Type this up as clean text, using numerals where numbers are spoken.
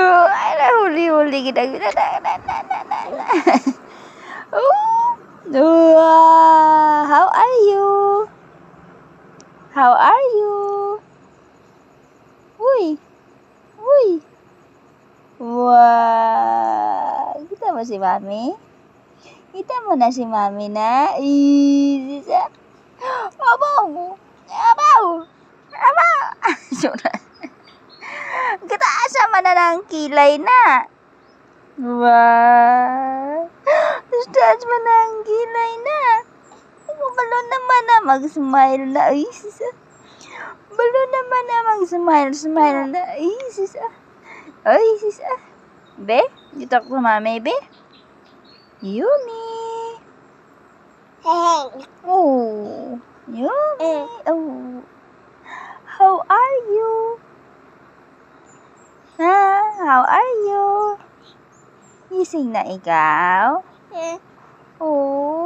Ay, nahuli-huli kita. How are you? How are you? Uy. Uy. Wah. Kita mo si Mami? Kita mo na si Mami na? Sisa. Abaw. Abaw. Abaw. Kita asa man na ng kilay na. Wah. Stas man na ang kilay na. Balo naman na mag-smile na. Ay, sisa. Balo naman na mag-smile na. Ay, sisa. Ay, sisa. Be? Dito ako Mami, be? Yummy. Oh. Yummy. Oh. How are you? How are you? Gising na ikaw? Oh.